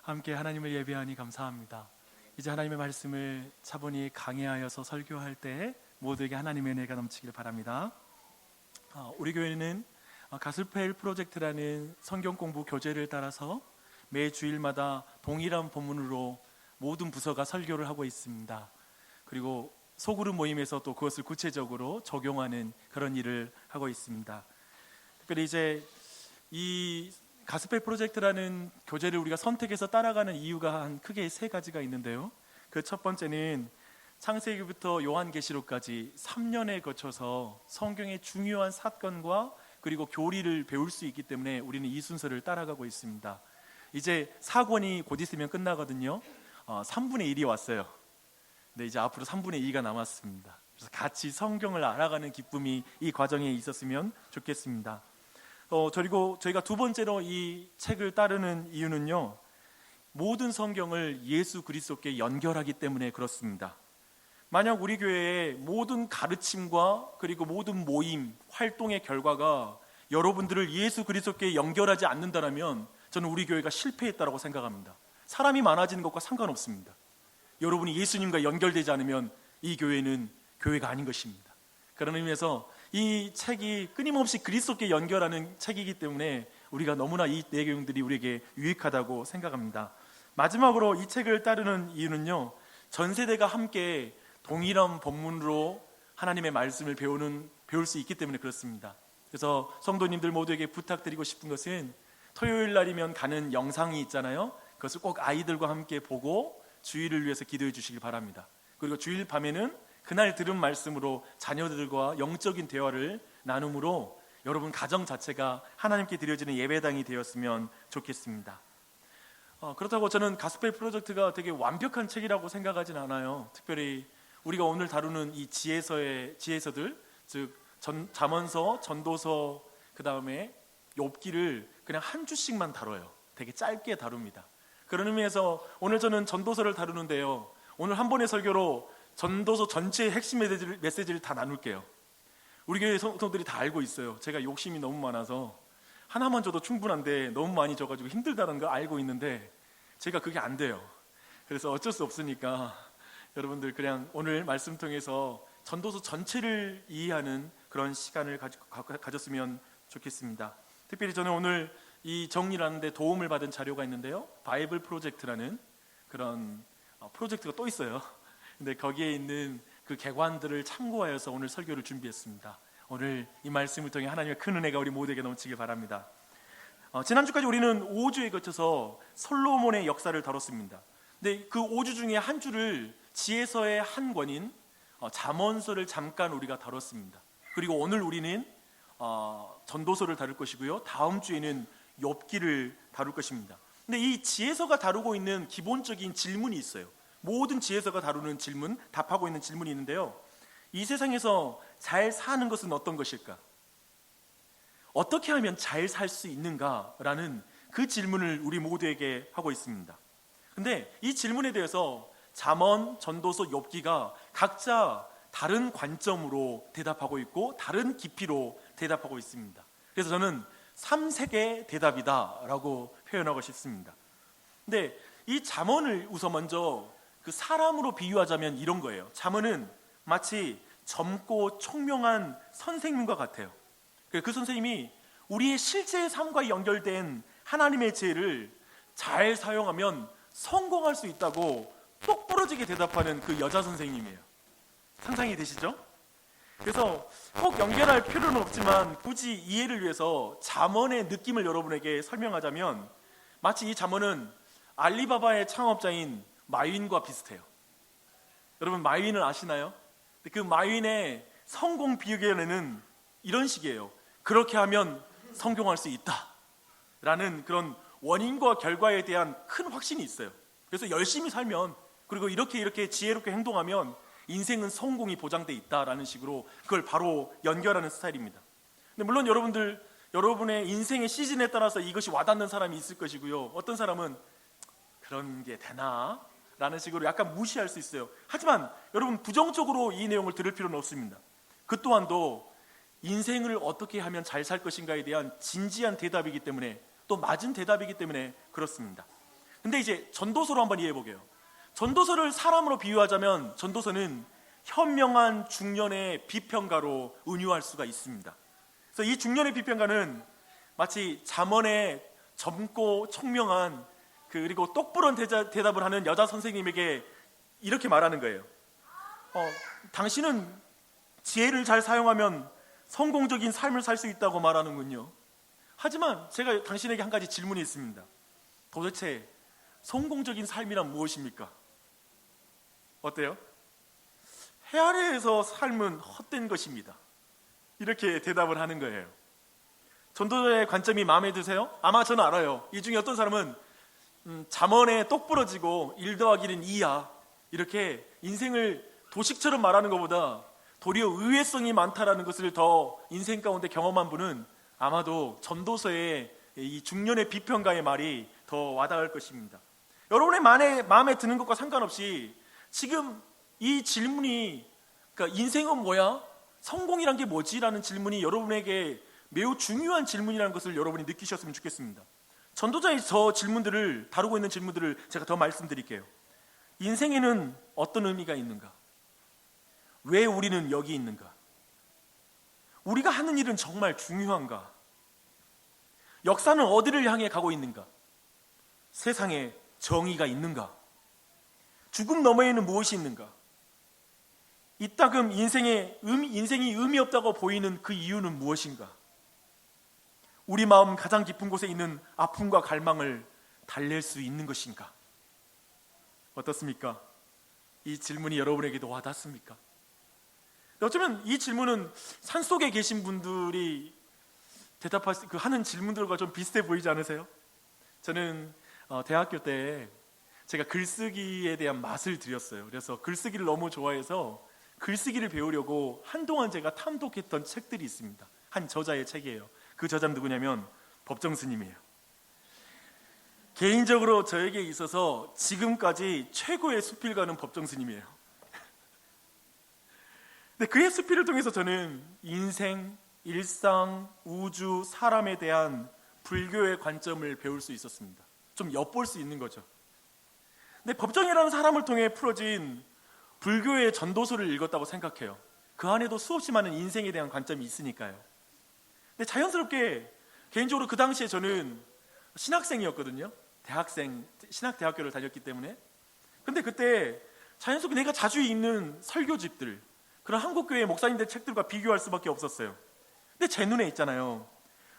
함께 하나님을 예배하니 감사합니다. 이제 하나님의 말씀을 차분히 강해하여서 설교할 때 모두에게 하나님의 은혜가 넘치길 바랍니다. 우리 교회는 가스펠 프로젝트라는 성경 공부 교재를 따라서 매 주일마다 동일한 본문으로 모든 부서가 설교를 하고 있습니다. 그리고 소그룹 모임에서 또 그것을 구체적으로 적용하는 그런 일을 하고 있습니다. 특별히 이제 이 가스펠 프로젝트라는 교재를 우리가 선택해서 따라가는 이유가 한 크게 세 가지가 있는데요. 그 첫 번째는 창세기부터 요한계시록까지 3년에 거쳐서 성경의 중요한 사건과 그리고 교리를 배울 수 있기 때문에 우리는 이 순서를 따라가고 있습니다. 이제 4권이 곧 있으면 끝나거든요. 3분의 1이 왔어요. 근데 이제 앞으로 3분의 2가 남았습니다. 그래서 같이 성경을 알아가는 기쁨이 이 과정에 있었으면 좋겠습니다. 그리고 저희가 두 번째로 이 책을 따르는 이유는요, 모든 성경을 예수 그리스도께 연결하기 때문에 그렇습니다. 만약 우리 교회의 모든 가르침과 그리고 모든 모임, 활동의 결과가 여러분들을 예수 그리스도께 연결하지 않는다면 저는 우리 교회가 실패했다고 생각합니다. 사람이 많아지는 것과 상관없습니다. 여러분이 예수님과 연결되지 않으면 이 교회는 교회가 아닌 것입니다. 그런 의미에서 이 책이 끊임없이 그리스도께 연결하는 책이기 때문에 우리가 너무나 이 내용들이 우리에게 유익하다고 생각합니다. 마지막으로 이 책을 따르는 이유는요, 전 세대가 함께 동일한 본문으로 하나님의 말씀을 배울 수 있기 때문에 그렇습니다. 그래서 성도님들 모두에게 부탁드리고 싶은 것은 토요일 날이면 가는 영상이 있잖아요. 그것을 꼭 아이들과 함께 보고 주일을 위해서 기도해 주시길 바랍니다. 그리고 주일 밤에는 그날 들은 말씀으로 자녀들과 영적인 대화를 나눔으로 여러분 가정 자체가 하나님께 드려지는 예배당이 되었으면 좋겠습니다. 그렇다고 저는 가스펠 프로젝트가 되게 완벽한 책이라고 생각하진 않아요. 특별히 우리가 오늘 다루는 이 지혜서들, 즉 잠언서, 전도서, 그 다음에 욥기를 그냥 한 주씩만 다뤄요. 되게 짧게 다룹니다. 그런 의미에서 오늘 저는 전도서를 다루는데요, 오늘 한 번의 설교로 전도서 전체의 핵심 메시지를 다 나눌게요. 우리 교회 성도들이 다 알고 있어요. 제가 욕심이 너무 많아서 하나만 줘도 충분한데 너무 많이 줘가지고 힘들다는 거 알고 있는데 제가 그게 안 돼요. 그래서 어쩔 수 없으니까 여러분들 그냥 오늘 말씀 통해서 전도서 전체를 이해하는 그런 시간을 가졌으면 좋겠습니다. 특별히 저는 오늘 이 정리를 하는데 도움을 받은 자료가 있는데요, 바이블 프로젝트라는 그런 프로젝트가 또 있어요. 근데 거기에 있는 그 객관들을 참고하여서 오늘 설교를 준비했습니다. 오늘 이 말씀을 통해 하나님의 큰 은혜가 우리 모두에게 넘치길 바랍니다. 지난주까지 우리는 5주에 거쳐서 솔로몬의 역사를 다뤘습니다. 근데 그 5주 중에 한 주를 지혜서의 한 권인 잠언서를 잠깐 우리가 다뤘습니다. 그리고 오늘 우리는 전도서를 다룰 것이고요, 다음 주에는 욥기를 다룰 것입니다. 근데 이 지혜서가 다루고 있는 기본적인 질문이 있어요. 모든 지혜서가 다루는 질문, 답하고 있는 질문이 있는데요, 이 세상에서 잘 사는 것은 어떤 것일까? 어떻게 하면 잘 살 수 있는가라는 그 질문을 우리 모두에게 하고 있습니다. 근데 이 질문에 대해서 잠언, 전도서, 욥기가 각자 다른 관점으로 대답하고 있고 다른 깊이로 대답하고 있습니다. 그래서 저는 3색의 대답이다라고 표현하고 싶습니다. 근데 이 잠언을 우선 먼저 그 사람으로 비유하자면 이런 거예요. 잠언은 마치 젊고 총명한 선생님과 같아요. 그 선생님이 우리의 실제 삶과 연결된 하나님의 지혜를 잘 사용하면 성공할 수 있다고 똑부러지게 대답하는 그 여자 선생님이에요. 상상이 되시죠? 그래서 꼭 연결할 필요는 없지만 굳이 이해를 위해서 잠언의 느낌을 여러분에게 설명하자면 마치 이 잠언은 알리바바의 창업자인 마윈과 비슷해요. 여러분 마윈을 아시나요? 그 마윈의 성공 비결에는 이런 식이에요. 그렇게 하면 성공할 수 있다 라는 그런 원인과 결과에 대한 큰 확신이 있어요. 그래서 열심히 살면, 그리고 이렇게 지혜롭게 행동하면 인생은 성공이 보장돼 있다라는 식으로 그걸 바로 연결하는 스타일입니다. 근데 물론 여러분의 인생의 시즌에 따라서 이것이 와닿는 사람이 있을 것이고요, 어떤 사람은 그런 게 되나? 라는 식으로 약간 무시할 수 있어요. 하지만 여러분 부정적으로 이 내용을 들을 필요는 없습니다. 그 또한도 인생을 어떻게 하면 잘 살 것인가에 대한 진지한 대답이기 때문에, 또 맞은 대답이기 때문에 그렇습니다. 근데 이제 전도서로 한번 이해해 보게요. 전도서를 사람으로 비유하자면 전도서는 현명한 중년의 비평가로 은유할 수가 있습니다. 그래서 이 중년의 비평가는 마치 잠언에 젊고 청명한 그리고 똑부러운 대답을 하는 여자 선생님에게 이렇게 말하는 거예요. 당신은 지혜를 잘 사용하면 성공적인 삶을 살 수 있다고 말하는군요. 하지만 제가 당신에게 한 가지 질문이 있습니다. 도대체 성공적인 삶이란 무엇입니까? 어때요? 해 아래에서 삶은 헛된 것입니다. 이렇게 대답을 하는 거예요. 전도자의 관점이 마음에 드세요? 아마 저는 알아요. 이 중에 어떤 사람은 잠언에 똑 부러지고 1 더하기 1은 2야, 이렇게 인생을 도식처럼 말하는 것보다 도리어 의외성이 많다라는 것을 더 인생 가운데 경험한 분은 아마도 전도서의 이 중년의 비평가의 말이 더 와닿을 것입니다. 여러분의 마음에 드는 것과 상관없이 지금 이 질문이, 그러니까 인생은 뭐야? 성공이란 게 뭐지? 라는 질문이 여러분에게 매우 중요한 질문이라는 것을 여러분이 느끼셨으면 좋겠습니다. 전도자의 저 질문들을, 다루고 있는 질문들을 제가 더 말씀드릴게요. 인생에는 어떤 의미가 있는가? 왜 우리는 여기 있는가? 우리가 하는 일은 정말 중요한가? 역사는 어디를 향해 가고 있는가? 세상에 정의가 있는가? 죽음 너머에는 무엇이 있는가? 이따금 인생이 의미 없다고 보이는 그 이유는 무엇인가? 우리 마음 가장 깊은 곳에 있는 아픔과 갈망을 달랠 수 있는 것인가? 어떻습니까? 이 질문이 여러분에게도 와닿습니까? 어쩌면 이 질문은 산속에 계신 분들이 하는 질문들과 좀 비슷해 보이지 않으세요? 저는 대학교 때 제가 글쓰기에 대한 맛을 들였어요. 그래서 글쓰기를 너무 좋아해서 글쓰기를 배우려고 한동안 제가 탐독했던 책들이 있습니다. 한 저자의 책이에요. 그 저자는 누구냐면 법정 스님이에요. 개인적으로 저에게 있어서 지금까지 최고의 수필가는 법정 스님이에요. 근데 그의 수필을 통해서 저는 인생, 일상, 우주, 사람에 대한 불교의 관점을 배울 수 있었습니다. 좀 엿볼 수 있는 거죠. 근데 법정이라는 사람을 통해 풀어진 불교의 전도서를 읽었다고 생각해요. 그 안에도 수없이 많은 인생에 대한 관점이 있으니까요. 근데 자연스럽게 개인적으로 그 당시에 저는 신학생이었거든요. 신학대학교를 다녔기 때문에. 근데 그때 자연스럽게 내가 자주 읽는 설교집들, 그런 한국교회 목사님들 책들과 비교할 수밖에 없었어요. 근데 제 눈에 있잖아요,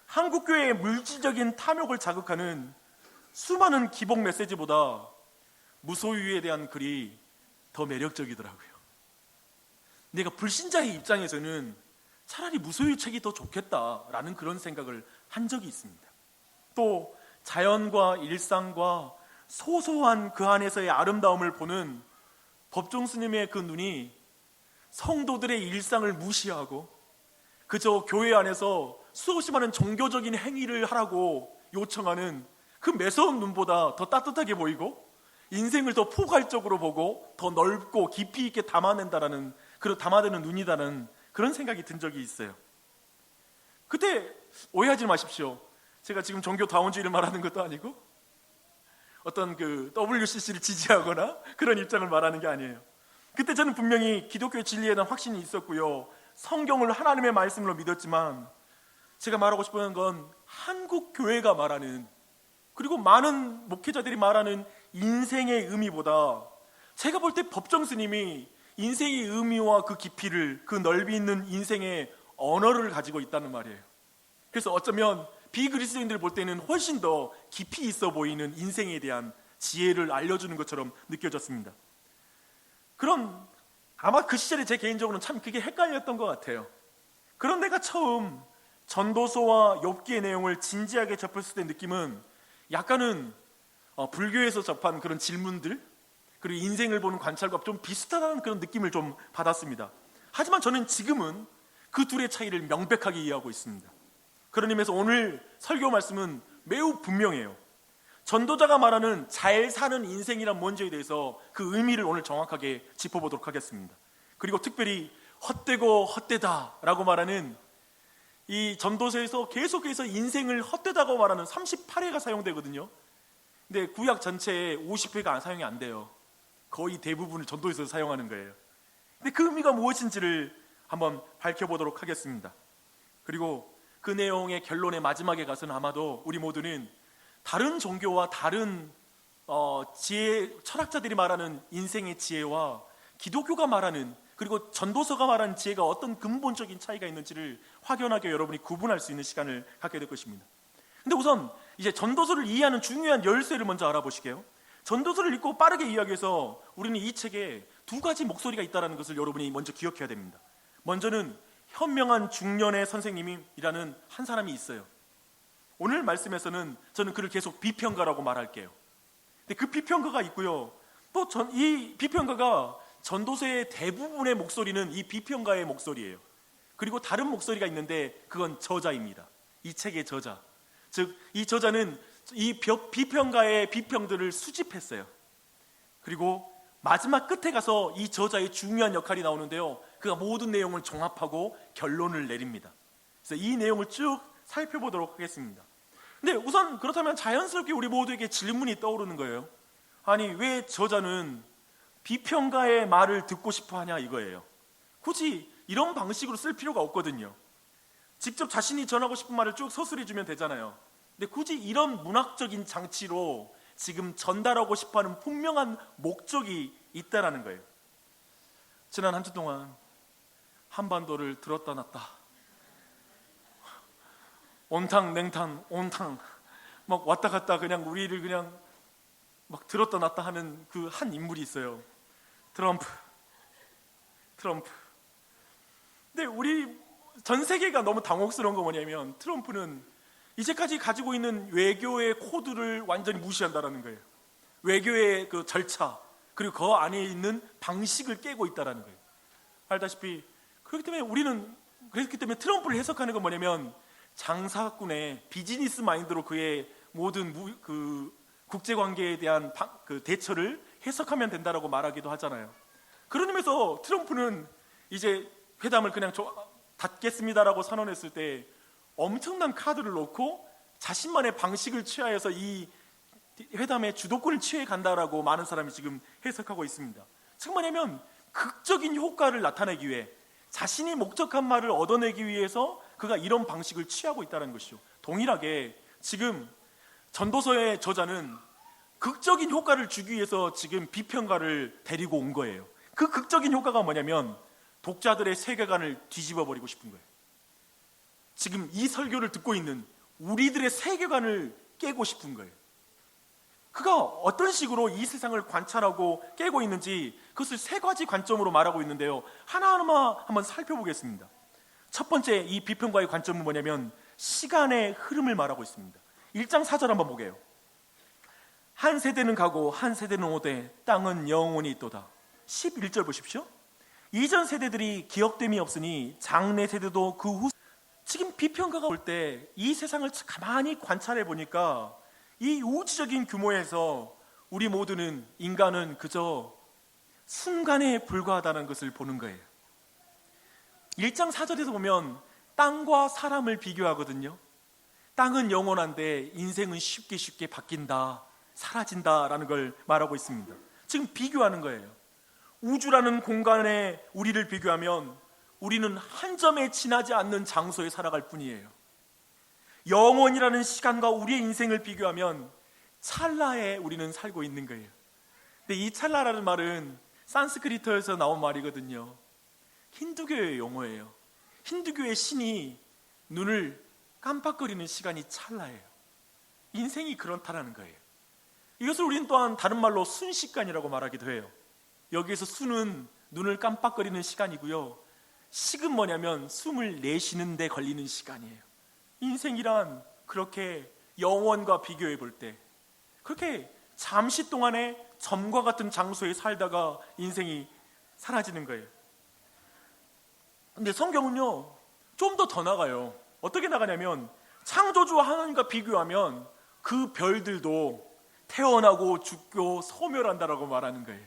한국교회의 물질적인 탐욕을 자극하는 수많은 기복 메시지보다 무소유에 대한 글이 더 매력적이더라고요. 내가 불신자의 입장에서는 차라리 무소유 책이 더 좋겠다라는 그런 생각을 한 적이 있습니다. 또 자연과 일상과 소소한 그 안에서의 아름다움을 보는 법정 스님의 그 눈이 성도들의 일상을 무시하고 그저 교회 안에서 수없이 많은 종교적인 행위를 하라고 요청하는 그 매서운 눈보다 더 따뜻하게 보이고 인생을 더 포괄적으로 보고 더 넓고 깊이 있게 담아내는 눈이다는 그런 생각이 든 적이 있어요. 그때 오해하지 마십시오. 제가 지금 종교다원주의를 말하는 것도 아니고 어떤 그 WCC를 지지하거나 그런 입장을 말하는 게 아니에요. 그때 저는 분명히 기독교의 진리에 대한 확신이 있었고요, 성경을 하나님의 말씀으로 믿었지만 제가 말하고 싶은 건 한국 교회가 말하는, 그리고 많은 목회자들이 말하는 인생의 의미보다 제가 볼 때 법정 스님이 인생의 의미와 그 깊이를, 그 넓이 있는 인생의 언어를 가지고 있다는 말이에요. 그래서 어쩌면 비그리스도인들 볼 때는 훨씬 더 깊이 있어 보이는 인생에 대한 지혜를 알려주는 것처럼 느껴졌습니다. 그럼 아마 그 시절에 제 개인적으로는 참 그게 헷갈렸던 것 같아요. 그런 내가 처음 전도서와 욥기의 내용을 진지하게 접했을 때 느낌은 약간은 불교에서 접한 그런 질문들, 그리고 인생을 보는 관찰과 좀 비슷하다는 그런 느낌을 좀 받았습니다. 하지만 저는 지금은 그 둘의 차이를 명백하게 이해하고 있습니다. 그런 의미에서 오늘 설교 말씀은 매우 분명해요. 전도자가 말하는 잘 사는 인생이란 뭔지에 대해서 그 의미를 오늘 정확하게 짚어보도록 하겠습니다. 그리고 특별히 헛되고 헛되다라고 말하는 이 전도서에서 계속해서 인생을 헛되다고 말하는 38회가 사용되거든요. 근데 구약 전체에 50회가 사용이 안 돼요. 거의 대부분을 전도에서 사용하는 거예요. 근데 그 의미가 무엇인지를 한번 밝혀보도록 하겠습니다. 그리고 그 내용의 결론의 마지막에 가서는 아마도 우리 모두는 다른 종교와 다른 지혜, 철학자들이 말하는 인생의 지혜와 기독교가 말하는, 그리고 전도서가 말하는 지혜가 어떤 근본적인 차이가 있는지를 확연하게 여러분이 구분할 수 있는 시간을 갖게 될 것입니다. 근데 우선 이제 전도서를 이해하는 중요한 열쇠를 먼저 알아보시게요. 전도서를 읽고 빠르게 이해하기 위해서 우리는 이 책에 두 가지 목소리가 있다는 것을 여러분이 먼저 기억해야 됩니다. 먼저는 현명한 중년의 선생님이라는 한 사람이 있어요. 오늘 말씀에서는 저는 그를 계속 비평가라고 말할게요. 근데 그 비평가가 있고요. 또 이 비평가가 전도서의 대부분의 목소리는 이 비평가의 목소리예요. 그리고 다른 목소리가 있는데 그건 저자입니다. 이 책의 저자. 즉, 이 저자는 이 비평가의 비평들을 수집했어요. 그리고 마지막 끝에 가서 이 저자의 중요한 역할이 나오는데요. 그가 모든 내용을 종합하고 결론을 내립니다. 그래서 이 내용을 쭉 살펴보도록 하겠습니다. 근데 우선 그렇다면 자연스럽게 우리 모두에게 질문이 떠오르는 거예요. 아니, 왜 저자는 비평가의 말을 듣고 싶어 하냐 이거예요. 굳이 이런 방식으로 쓸 필요가 없거든요. 직접 자신이 전하고 싶은 말을 쭉 서술해 주면 되잖아요. 근데 굳이 이런 문학적인 장치로 지금 전달하고 싶어하는 분명한 목적이 있다라는 거예요. 지난 한 주 동안 한반도를 들었다 놨다, 온탕 냉탕 온탕 막 왔다 갔다 그냥 우리를 그냥 막 들었다 놨다 하는 그 한 인물이 있어요. 트럼프. 근데 우리 전 세계가 너무 당혹스러운 거 뭐냐면, 트럼프는 이제까지 가지고 있는 외교의 코드를 완전히 무시한다라는 거예요. 외교의 그 절차, 그리고 그 안에 있는 방식을 깨고 있다라는 거예요. 알다시피 그렇기 때문에 트럼프를 해석하는 건 뭐냐면, 장사꾼의 비즈니스 마인드로 그의 모든 그 국제관계에 대한 그 대처를 해석하면 된다라고 말하기도 하잖아요. 그런 의미에서 트럼프는 이제 회담을 그냥 닫겠습니다라고 선언했을 때 엄청난 카드를 놓고 자신만의 방식을 취하여서 이 회담의 주도권을 취해 간다라고 많은 사람이 지금 해석하고 있습니다. 즉 뭐냐면, 극적인 효과를 나타내기 위해, 자신이 목적한 말을 얻어내기 위해서 그가 이런 방식을 취하고 있다는 것이죠. 동일하게 지금 전도서의 저자는 극적인 효과를 주기 위해서 지금 비평가를 데리고 온 거예요. 그 극적인 효과가 뭐냐면, 독자들의 세계관을 뒤집어 버리고 싶은 거예요. 지금 이 설교를 듣고 있는 우리들의 세계관을 깨고 싶은 거예요. 그가 어떤 식으로 이 세상을 관찰하고 깨고 있는지, 그것을 세 가지 관점으로 말하고 있는데요. 하나하나 한번 살펴보겠습니다. 첫 번째, 이 비평가의 관점은 뭐냐면, 시간의 흐름을 말하고 있습니다. 1장 4절 한번 보게요. 한 세대는 가고 한 세대는 오되 땅은 영원히 있도다. 11절 보십시오. 이전 세대들이 기억됨이 없으니 장래 세대도 그 후. 지금 비평가가 볼 때 이 세상을 가만히 관찰해 보니까 이 우주적인 규모에서 우리 모두는, 인간은 그저 순간에 불과하다는 것을 보는 거예요. 1장 4절에서 보면 땅과 사람을 비교하거든요. 땅은 영원한데 인생은 쉽게 바뀐다, 사라진다라는 걸 말하고 있습니다. 지금 비교하는 거예요. 우주라는 공간에 우리를 비교하면 우리는 한 점에 지나지 않는 장소에 살아갈 뿐이에요. 영원이라는 시간과 우리의 인생을 비교하면 찰나에 우리는 살고 있는 거예요. 근데 이 찰나라는 말은 산스크리트에서 나온 말이거든요. 힌두교의 용어예요. 힌두교의 신이 눈을 깜빡거리는 시간이 찰나예요. 인생이 그렇다라는 거예요. 이것을 우리는 또한 다른 말로 순식간이라고 말하기도 해요. 여기에서 순은 눈을 깜빡거리는 시간이고요, 식은 뭐냐면 숨을 내쉬는 데 걸리는 시간이에요. 인생이란 그렇게 영원과 비교해 볼 때 그렇게 잠시 동안에 점과 같은 장소에 살다가 인생이 사라지는 거예요. 근데 성경은요, 좀 더 나가요. 어떻게 나가냐면, 창조주와 하나님과 비교하면 그 별들도 태어나고 죽고 소멸한다라고 말하는 거예요.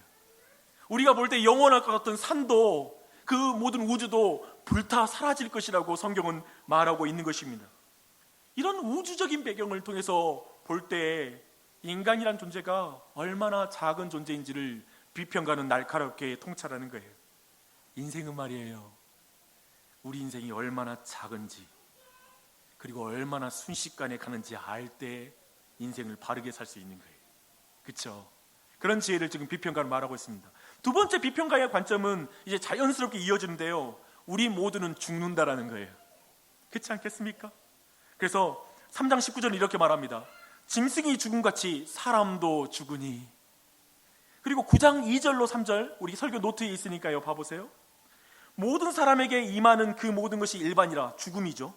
우리가 볼 때 영원할 것 같은 산도, 그 모든 우주도 불타 사라질 것이라고 성경은 말하고 있는 것입니다. 이런 우주적인 배경을 통해서 볼 때 인간이란 존재가 얼마나 작은 존재인지를 비평가는 날카롭게 통찰하는 거예요. 인생은 말이에요, 우리 인생이 얼마나 작은지, 그리고 얼마나 순식간에 가는지 알 때 인생을 바르게 살 수 있는 거예요. 그렇죠? 그런 지혜를 지금 비평가는 말하고 있습니다. 두 번째 비평가의 관점은 이제 자연스럽게 이어지는데요, 우리 모두는 죽는다라는 거예요. 그렇지 않겠습니까? 그래서 3장 19절은 이렇게 말합니다. 짐승이 죽음같이 사람도 죽으니. 그리고 9장 2절로 3절, 우리 설교 노트에 있으니까요, 봐보세요. 모든 사람에게 임하는 그 모든 것이 일반이라 죽음이죠.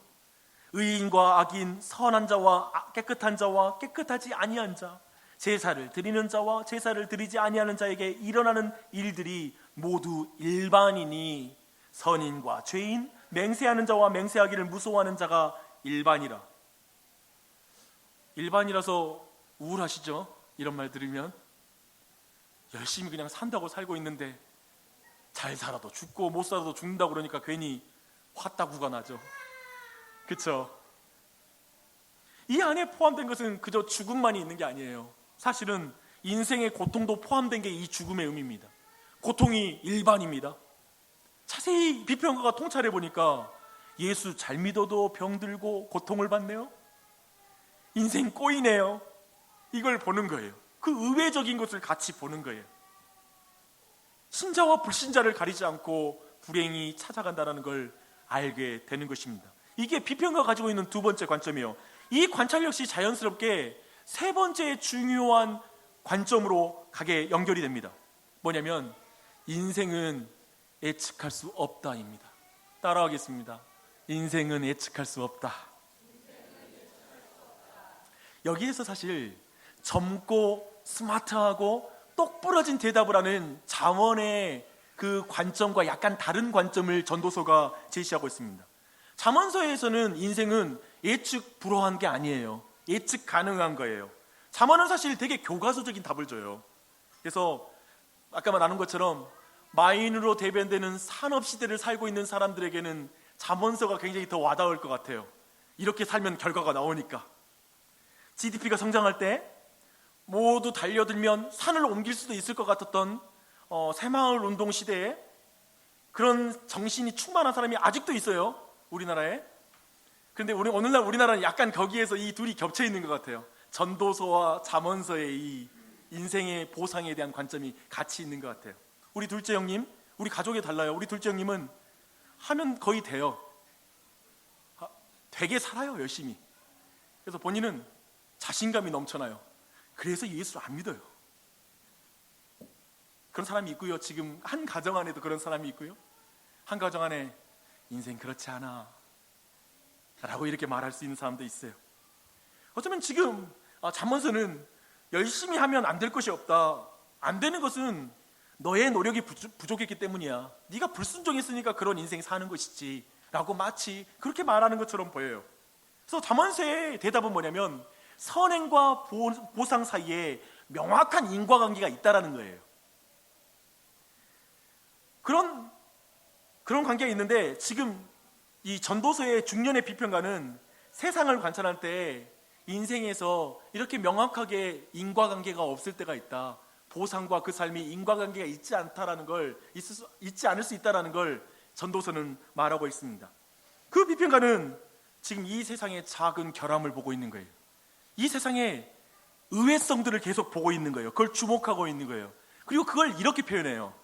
의인과 악인, 선한 자와 깨끗한 자와 깨끗하지 아니한 자, 제사를 드리는 자와 제사를 드리지 아니하는 자에게 일어나는 일들이 모두 일반이니 선인과 죄인, 맹세하는 자와 맹세하기를 무서워하는 자가 일반이라. 일반이라서 우울하시죠? 이런 말 들으면. 열심히 그냥 산다고 살고 있는데 잘 살아도 죽고 못 살아도 죽는다고 그러니까 괜히 화따구가 나죠. 그렇죠? 이 안에 포함된 것은 그저 죽음만이 있는 게 아니에요. 사실은 인생의 고통도 포함된 게 이 죽음의 의미입니다. 고통이 일반입니다. 자세히 비평가가 통찰해 보니까 예수 잘 믿어도 병들고 고통을 받네요. 인생 꼬이네요. 이걸 보는 거예요. 그 의외적인 것을 같이 보는 거예요. 신자와 불신자를 가리지 않고 불행이 찾아간다는 걸 알게 되는 것입니다. 이게 비평가가 가지고 있는 두 번째 관점이에요. 이 관찰 역시 자연스럽게 세 번째 중요한 관점으로 가게 연결이 됩니다. 뭐냐면 인생은 예측할 수 없다입니다. 따라하겠습니다. 인생은 예측할 수 없다. 여기에서 사실 젊고 스마트하고 똑부러진 대답을 하는 잠언의 그 관점과 약간 다른 관점을 전도서가 제시하고 있습니다. 잠언서에서는 인생은 예측 불허한 게 아니에요. 예측 가능한 거예요. 잠언은 사실 되게 교과서적인 답을 줘요. 그래서 아까 말한 것처럼 마인으로 대변되는 산업시대를 살고 있는 사람들에게는 잠언서가 굉장히 더 와닿을 것 같아요. 이렇게 살면 결과가 나오니까. GDP가 성장할 때 모두 달려들면 산을 옮길 수도 있을 것 같았던 새마을 운동 시대에 그런 정신이 충만한 사람이 아직도 있어요, 우리나라에. 그런데 오늘날 우리나라는 약간 거기에서 이 둘이 겹쳐 있는 것 같아요. 전도서와 잠언서의 이 인생의 보상에 대한 관점이 같이 있는 것 같아요. 우리 둘째 형님, 우리 가족이 달라요. 우리 둘째 형님은 하면 거의 돼요. 되게 살아요, 열심히. 그래서 본인은 자신감이 넘쳐나요. 그래서 예수를 안 믿어요. 그런 사람이 있고요. 지금 한 가정 안에도 그런 사람이 있고요. 한 가정 안에 인생 그렇지 않아 라고 이렇게 말할 수 있는 사람도 있어요. 어쩌면 지금 잠언서는 열심히 하면 안 될 것이 없다. 안 되는 것은 너의 노력이 부족했기 때문이야. 네가 불순종했으니까 그런 인생 사는 것이지 라고 마치 그렇게 말하는 것처럼 보여요. 그래서 잠언서의 대답은 뭐냐면 선행과 보상 사이에 명확한 인과관계가 있다라는 거예요. 그런 관계가 있는데 지금 이 전도서의 중년의 비평가는 세상을 관찰할 때 인생에서 이렇게 명확하게 인과관계가 없을 때가 있다. 보상과 그 삶이 인과관계가 있지 않다라는 걸 있지 않을 수 있다라는 걸 전도서는 말하고 있습니다. 그 비평가는 지금 이 세상의 작은 결함을 보고 있는 거예요. 이 세상의 의외성들을 계속 보고 있는 거예요. 그걸 주목하고 있는 거예요. 그리고 그걸 이렇게 표현해요.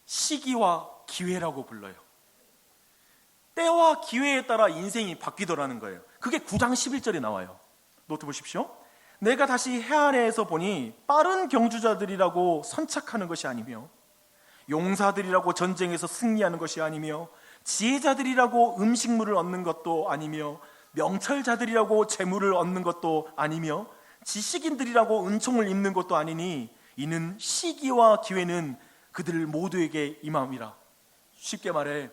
시기와 기회라고 불러요. 때와 기회에 따라 인생이 바뀌더라는 거예요. 그게 9장 11절에 나와요. 노트 보십시오. 내가 다시 해 아래에서 보니 빠른 경주자들이라고 선착하는 것이 아니며 용사들이라고 전쟁에서 승리하는 것이 아니며 지혜자들이라고 음식물을 얻는 것도 아니며 명철자들이라고 재물을 얻는 것도 아니며 지식인들이라고 은총을 입는 것도 아니니 이는 시기와 기회는 그들 모두에게 임함이라. 쉽게 말해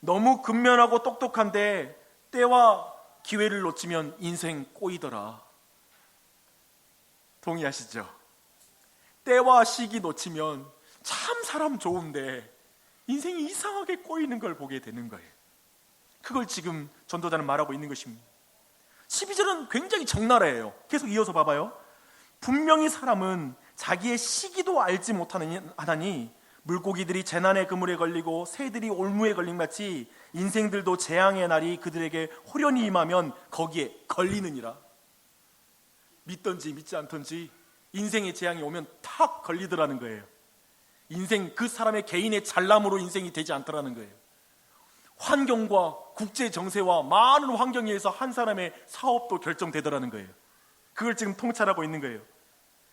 너무 근면하고 똑똑한데 때와 기회를 놓치면 인생 꼬이더라. 동의하시죠? 때와 시기 놓치면 참 사람 좋은데 인생이 이상하게 꼬이는 걸 보게 되는 거예요. 그걸 지금 전도자는 말하고 있는 것입니다. 12절은 굉장히 적나라해요. 계속 이어서 봐봐요. 분명히 사람은 자기의 시기도 알지 못하니 물고기들이 재난의 그물에 걸리고 새들이 올무에 걸린 마치 인생들도 재앙의 날이 그들에게 호련히 임하면 거기에 걸리느니라. 믿던지 믿지 않던지 인생의 재앙이 오면 탁 걸리더라는 거예요. 인생, 그 사람의 개인의 잘남으로 인생이 되지 않더라는 거예요. 환경과 국제 정세와 많은 환경에 의해서 한 사람의 사업도 결정되더라는 거예요. 그걸 지금 통찰하고 있는 거예요.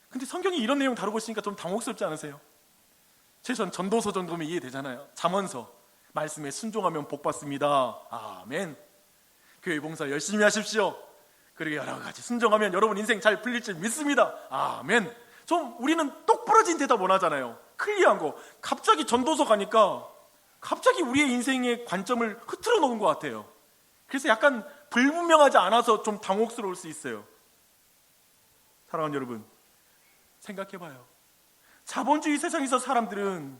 근데 성경이 이런 내용 다루고 있으니까 좀 당혹스럽지 않으세요? 최소한 전도서 정도면 이해되잖아요. 잠언서 말씀에 순종하면 복 받습니다. 아멘. 교회 봉사 열심히 하십시오. 그리고 여러 가지 순종하면 여러분 인생 잘 풀릴 줄 믿습니다. 아멘. 좀 우리는 똑부러진 대답 원하잖아요. 클리어한 거. 갑자기 전도서 가니까 갑자기 우리의 인생의 관점을 흐트러 놓은 것 같아요. 그래서 약간 불분명하지 않아서 좀 당혹스러울 수 있어요. 사랑하는 여러분, 생각해봐요. 자본주의 세상에서 사람들은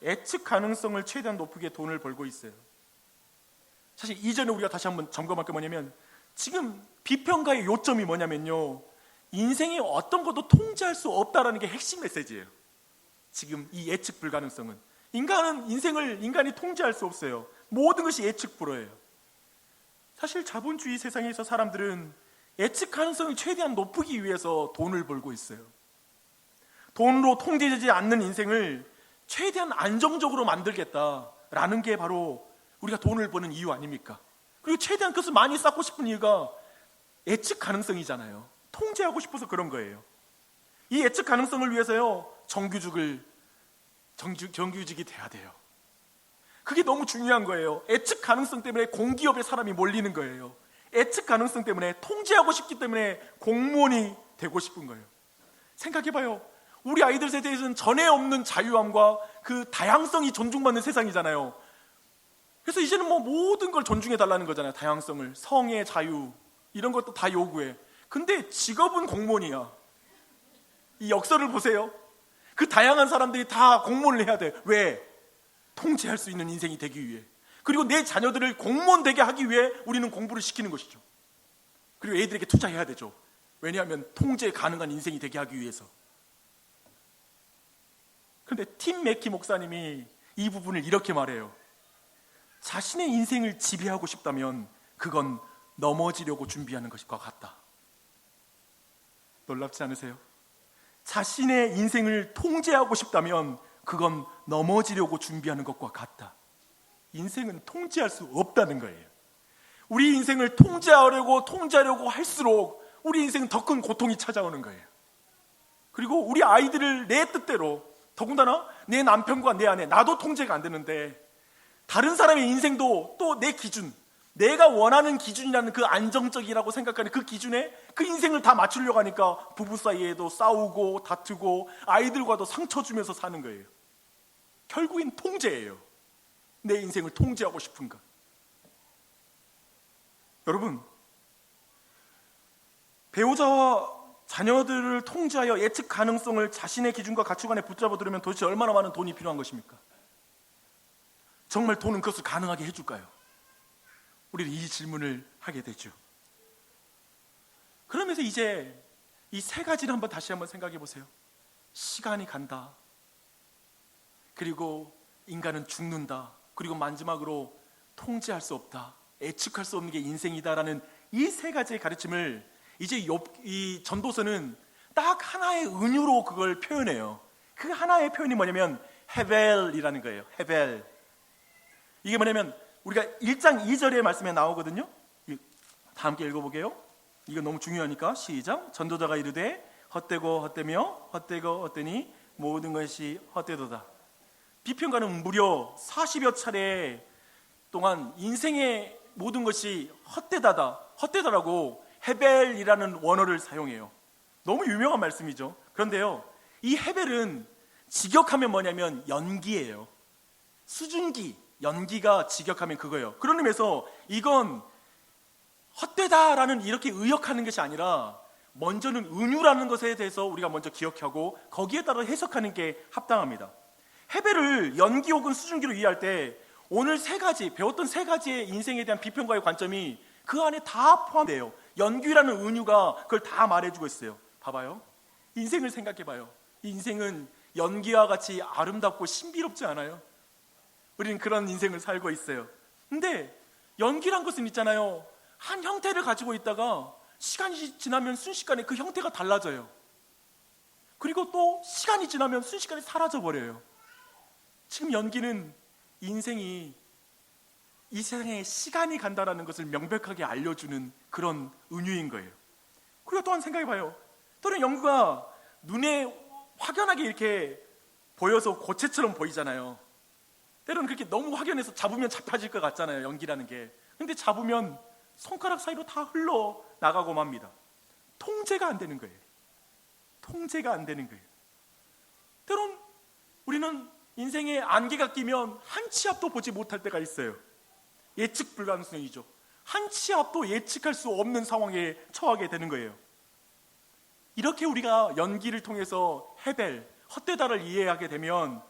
예측 가능성을 최대한 높게 돈을 벌고 있어요. 사실 이전에 우리가 다시 한번 점검할 게 뭐냐면, 지금 비평가의 요점이 뭐냐면요, 인생의 어떤 것도 통제할 수 없다라는 게 핵심 메시지예요. 지금 이 예측 불가능성은, 인생을 통제할 수 없어요. 모든 것이 예측 불허예요. 사실 자본주의 세상에서 사람들은 예측 가능성을 최대한 높이기 위해서 돈을 벌고 있어요. 돈으로 통제되지 않는 인생을 최대한 안정적으로 만들겠다라는 게 바로 우리가 돈을 버는 이유 아닙니까? 그리고 최대한 그것을 많이 쌓고 싶은 이유가 예측 가능성이잖아요. 통제하고 싶어서 그런 거예요. 이 예측 가능성을 위해서요, 정규직이 돼야 돼요. 그게 너무 중요한 거예요. 예측 가능성 때문에 공기업에 사람이 몰리는 거예요. 예측 가능성 때문에 통제하고 싶기 때문에 공무원이 되고 싶은 거예요. 생각해봐요. 우리 아이들 세대에서는 전에 없는 자유함과 그 다양성이 존중받는 세상이잖아요. 그래서 이제는 모든 걸 존중해달라는 거잖아요. 다양성을, 성의 자유 이런 것도 다 요구해. 근데 직업은 공무원이야. 이 역설을 보세요. 그 다양한 사람들이 다 공무원을 해야 돼. 왜? 통제할 수 있는 인생이 되기 위해. 그리고 내 자녀들을 공무원 되게 하기 위해 우리는 공부를 시키는 것이죠. 그리고 애들에게 투자해야 되죠. 왜냐하면 통제 가능한 인생이 되게 하기 위해서. 그런데 팀 매키 목사님이 이 부분을 이렇게 말해요. 자신의 인생을 지배하고 싶다면 그건 넘어지려고 준비하는 것과 같다. 놀랍지 않으세요? 자신의 인생을 통제하고 싶다면 그건 넘어지려고 준비하는 것과 같다. 인생은 통제할 수 없다는 거예요. 우리 인생을 통제하려고 할수록 우리 인생은 더 큰 고통이 찾아오는 거예요. 그리고 우리 아이들을 내 뜻대로, 더군다나 내 남편과 내 아내, 나도 통제가 안 되는데 다른 사람의 인생도 또 내 기준, 내가 원하는 기준이라는 그 안정적이라고 생각하는 그 기준에 그 인생을 다 맞추려고 하니까 부부 사이에도 싸우고 다투고 아이들과도 상처 주면서 사는 거예요. 결국엔 통제예요. 내 인생을 통제하고 싶은가? 여러분, 배우자와 자녀들을 통제하여 예측 가능성을 자신의 기준과 가치관 안에 붙잡아 두려면 도대체 얼마나 많은 돈이 필요한 것입니까? 정말 돈은 그것을 가능하게 해줄까요? 우리는 이 질문을 하게 되죠. 그러면서 이제 이 세 가지를 다시 한번 생각해 보세요. 시간이 간다. 그리고 인간은 죽는다. 그리고 마지막으로 통제할 수 없다. 예측할 수 없는 게 인생이다라는 이 세 가지의 가르침을 이제 이 전도서는 딱 하나의 은유로 그걸 표현해요. 그 하나의 표현이 뭐냐면 헤벨이라는 거예요. 헤벨. 이게 뭐냐면 우리가 1장 2절의 말씀에 나오거든요. 다 함께 읽어보게요. 이거 너무 중요하니까 시작. 전도자가 이르되 헛되고 헛되며 헛되고 헛되니 모든 것이 헛되도다. 비평가는 무려 40여 차례 동안 인생의 모든 것이 헛되다라고 헤벨이라는 원어를 사용해요. 너무 유명한 말씀이죠. 그런데요, 이 헤벨은 직역하면 뭐냐면 연기예요. 수증기, 연기가 직역하면 그거예요. 그런 의미에서 이건 헛되다라는 이렇게 의역하는 것이 아니라 먼저는 은유라는 것에 대해서 우리가 먼저 기억하고 거기에 따라 해석하는 게 합당합니다. 헤벨을 연기 혹은 수증기로 이해할 때 오늘 배웠던 세 가지의 인생에 대한 비평가의 관점이 그 안에 다 포함돼요. 연기라는 은유가 그걸 다 말해주고 있어요. 봐봐요. 인생을 생각해봐요. 이 인생은 연기와 같이 아름답고 신비롭지 않아요? 우리는 그런 인생을 살고 있어요. 근데 연기란 것은 있잖아요, 한 형태를 가지고 있다가 시간이 지나면 순식간에 그 형태가 달라져요. 그리고 또 시간이 지나면 순식간에 사라져버려요. 지금 연기는 인생이 이 세상에 시간이 간다라는 것을 명백하게 알려주는 그런 은유인 거예요. 그리고 또한 생각해봐요. 또는 연기가 눈에 확연하게 이렇게 보여서 고체처럼 보이잖아요. 때로는 그렇게 너무 확연해서 잡으면 잡혀질 것 같잖아요, 연기라는 게. 근데 잡으면 손가락 사이로 다 흘러나가고 맙니다. 통제가 안 되는 거예요. 통제가 안 되는 거예요. 때론 우리는 인생에 안개가 끼면 한 치 앞도 보지 못할 때가 있어요. 예측 불가능성이죠. 한 치 앞도 예측할 수 없는 상황에 처하게 되는 거예요. 이렇게 우리가 연기를 통해서 헤벨, 헛되다를 이해하게 되면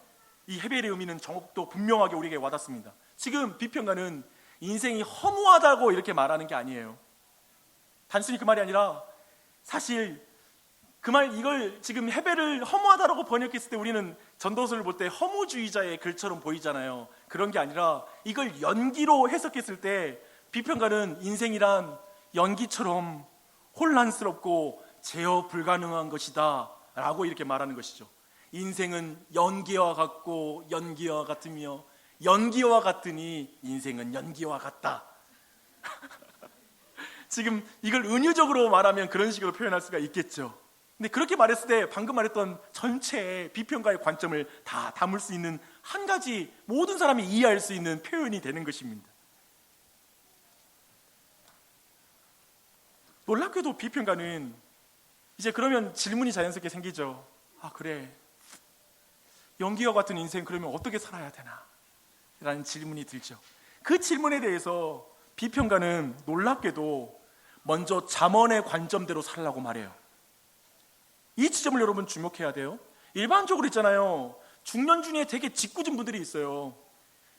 이 헤벨의 의미는 더욱더 분명하게 우리에게 와닿습니다. 지금 비평가는 인생이 허무하다고 이렇게 말하는 게 아니에요. 단순히 그 말이 아니라 사실 그 말, 이걸 지금 헤벨을 허무하다라고 번역했을 때 우리는 전도서를 볼 때 허무주의자의 글처럼 보이잖아요. 그런 게 아니라 이걸 연기로 해석했을 때 비평가는 인생이란 연기처럼 혼란스럽고 제어 불가능한 것이다 라고 이렇게 말하는 것이죠. 인생은 연기와 같고 연기와 같으며 연기와 같으니 인생은 연기와 같다. 지금 이걸 은유적으로 말하면 그런 식으로 표현할 수가 있겠죠. 근데 그렇게 말했을 때 방금 말했던 전체의 비평가의 관점을 다 담을 수 있는 한 가지, 모든 사람이 이해할 수 있는 표현이 되는 것입니다. 놀랍게도 비평가는 이제 그러면 질문이 자연스럽게 생기죠. 아, 그래, 연기와 같은 인생 그러면 어떻게 살아야 되나? 라는 질문이 들죠. 그 질문에 대해서 비평가는 놀랍게도 먼저 잠언의 관점대로 살라고 말해요. 이 지점을 여러분 주목해야 돼요. 일반적으로 있잖아요, 중년 중에 되게 짓궂은 분들이 있어요.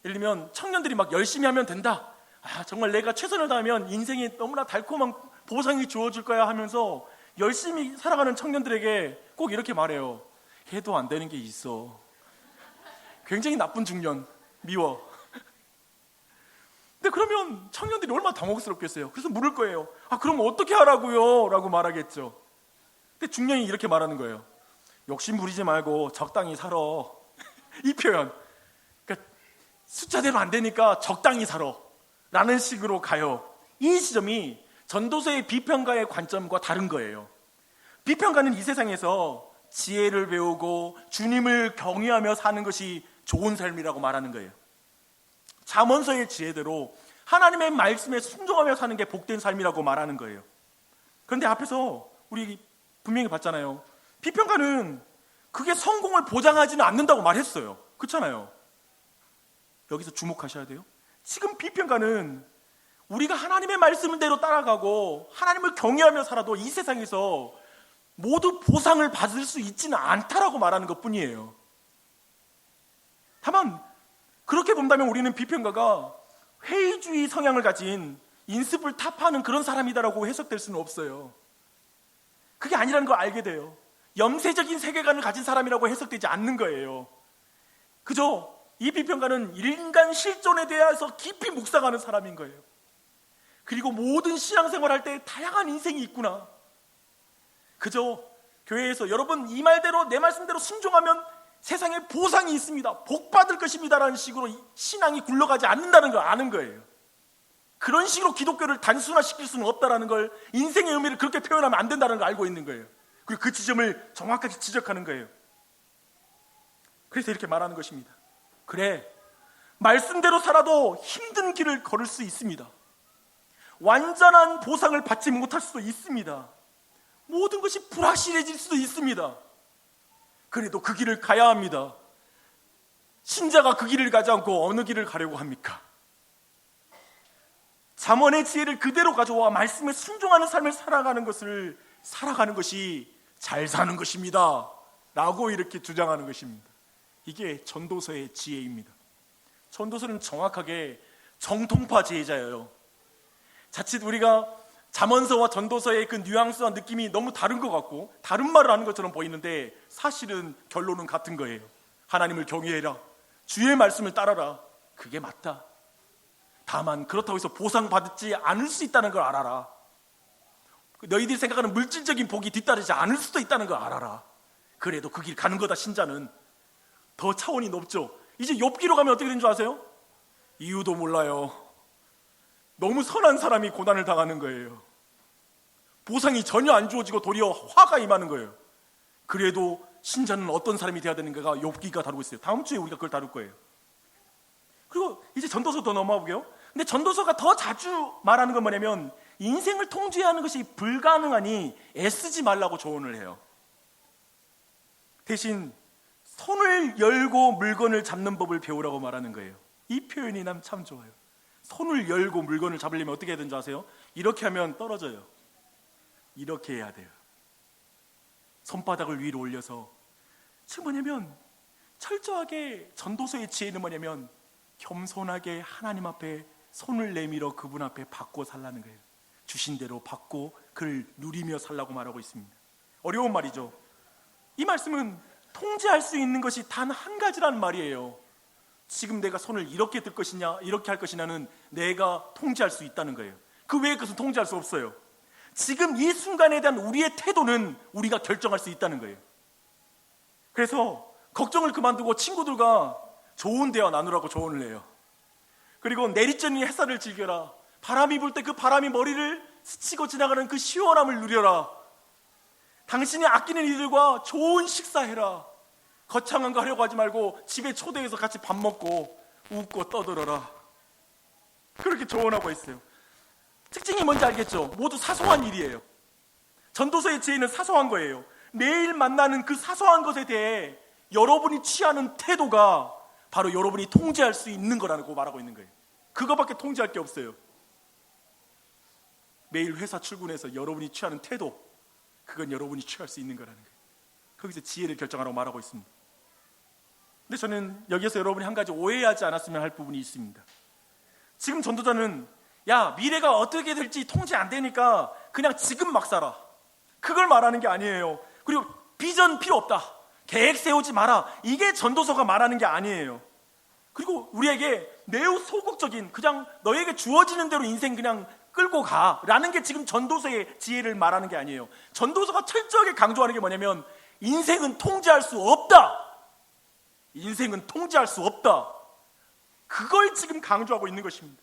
예를 들면 청년들이 막 열심히 하면 된다, 아, 정말 내가 최선을 다하면 인생에 너무나 달콤한 보상이 주어질 거야 하면서 열심히 살아가는 청년들에게 꼭 이렇게 말해요. 해도 안 되는 게 있어. 굉장히 나쁜 중년, 미워. 근데 그러면 청년들이 얼마나 당혹스럽겠어요. 그래서 물을 거예요. 아, 그럼 어떻게 하라고요? 라고 말하겠죠. 근데 중년이 이렇게 말하는 거예요. 욕심 부리지 말고 적당히 살아. 이 표현, 그러니까 숫자대로 안 되니까 적당히 살아 라는 식으로 가요. 이 지점이 전도서의 비평가의 관점과 다른 거예요. 비평가는 이 세상에서 지혜를 배우고 주님을 경외하며 사는 것이 좋은 삶이라고 말하는 거예요. 잠언서의 지혜대로 하나님의 말씀에 순종하며 사는 게 복된 삶이라고 말하는 거예요. 그런데 앞에서 우리 분명히 봤잖아요. 비평가는 그게 성공을 보장하지는 않는다고 말했어요. 그렇잖아요. 여기서 주목하셔야 돼요. 지금 비평가는 우리가 하나님의 말씀대로 따라가고 하나님을 경외하며 살아도 이 세상에서 모두 보상을 받을 수 있지는 않다라고 말하는 것뿐이에요. 다만 그렇게 본다면 우리는 비평가가 회의주의 성향을 가진 인습을 타파하는 그런 사람이다라고 해석될 수는 없어요. 그게 아니라는 걸 알게 돼요. 염세적인 세계관을 가진 사람이라고 해석되지 않는 거예요. 그저 이 비평가는 인간 실존에 대해서 깊이 묵상하는 사람인 거예요. 그리고 모든 신앙생활 할 때 다양한 인생이 있구나. 그저 교회에서 여러분 이 말대로 내 말씀대로 순종하면 세상에 보상이 있습니다, 복 받을 것입니다 라는 식으로 신앙이 굴러가지 않는다는 걸 아는 거예요. 그런 식으로 기독교를 단순화시킬 수는 없다는 걸, 인생의 의미를 그렇게 표현하면 안 된다는 걸 알고 있는 거예요. 그리고 그 지점을 정확하게 지적하는 거예요. 그래서 이렇게 말하는 것입니다. 그래, 말씀대로 살아도 힘든 길을 걸을 수 있습니다. 완전한 보상을 받지 못할 수도 있습니다. 모든 것이 불확실해질 수도 있습니다. 그래도 그 길을 가야 합니다. 신자가 그 길을 가지 않고 어느 길을 가려고 합니까? 잠언의 지혜를 그대로 가져와 말씀에 순종하는 삶을 살아가는 것이 잘 사는 것입니다 라고 이렇게 주장하는 것입니다. 이게 전도서의 지혜입니다. 전도서는 정확하게 정통파 지혜자예요. 자칫 우리가 잠언서와 전도서의 그 뉘앙스와 느낌이 너무 다른 것 같고 다른 말을 하는 것처럼 보이는데 사실은 결론은 같은 거예요. 하나님을 경외해라, 주의 말씀을 따라라. 그게 맞다. 다만 그렇다고 해서 보상받지 않을 수 있다는 걸 알아라. 너희들이 생각하는 물질적인 복이 뒤따르지 않을 수도 있다는 걸 알아라. 그래도 그 길 가는 거다. 신자는 더 차원이 높죠. 이제 욥기로 가면 어떻게 되는 줄 아세요? 이유도 몰라요. 너무 선한 사람이 고난을 당하는 거예요. 보상이 전혀 안 주어지고 도리어 화가 임하는 거예요. 그래도 신자는 어떤 사람이 돼야 되는가가 욥기가 다루고 있어요. 다음 주에 우리가 그걸 다룰 거예요. 그리고 이제 전도서 더 넘어가 볼게요. 근데 전도서가 더 자주 말하는 건 뭐냐면 인생을 통제하는 것이 불가능하니 애쓰지 말라고 조언을 해요. 대신 손을 열고 물건을 잡는 법을 배우라고 말하는 거예요. 이 표현이 난 참 좋아요. 손을 열고 물건을 잡으려면 어떻게 해야 되는 줄 아세요? 이렇게 하면 떨어져요. 이렇게 해야 돼요. 손바닥을 위로 올려서. 지금 뭐냐면 철저하게 전도서의 지혜는 뭐냐면 겸손하게 하나님 앞에 손을 내밀어 그분 앞에 받고 살라는 거예요. 주신 대로 받고 그를 누리며 살라고 말하고 있습니다. 어려운 말이죠. 이 말씀은 통제할 수 있는 것이 단 한 가지라는 말이에요. 지금 내가 손을 이렇게 들 것이냐 이렇게 할 것이냐는 내가 통제할 수 있다는 거예요. 그 외의 것은 통제할 수 없어요. 지금 이 순간에 대한 우리의 태도는 우리가 결정할 수 있다는 거예요. 그래서 걱정을 그만두고 친구들과 좋은 대화 나누라고 조언을 해요. 그리고 내리쬐는 햇살을 즐겨라. 바람이 불 때 그 바람이 머리를 스치고 지나가는 그 시원함을 누려라. 당신이 아끼는 이들과 좋은 식사해라. 거창한 거 하려고 하지 말고 집에 초대해서 같이 밥 먹고 웃고 떠들어라. 그렇게 조언하고 있어요. 특징이 뭔지 알겠죠? 모두 사소한 일이에요. 전도서의 지혜는 사소한 거예요. 매일 만나는 그 사소한 것에 대해 여러분이 취하는 태도가 바로 여러분이 통제할 수 있는 거라고 말하고 있는 거예요. 그거밖에 통제할 게 없어요. 매일 회사 출근해서 여러분이 취하는 태도, 그건 여러분이 취할 수 있는 거라는 거예요. 거기서 지혜를 결정하라고 말하고 있습니다. 근데 저는 여기서 여러분이 한 가지 오해하지 않았으면 할 부분이 있습니다. 지금 전도자는 야, 미래가 어떻게 될지 통제 안 되니까 그냥 지금 막 살아, 그걸 말하는 게 아니에요. 그리고 비전 필요 없다, 계획 세우지 마라, 이게 전도서가 말하는 게 아니에요. 그리고 우리에게 매우 소극적인 그냥 너에게 주어지는 대로 인생 그냥 끌고 가라는 게 지금 전도서의 지혜를 말하는 게 아니에요. 전도서가 철저하게 강조하는 게 뭐냐면 인생은 통제할 수 없다. 인생은 통제할 수 없다. 그걸 지금 강조하고 있는 것입니다.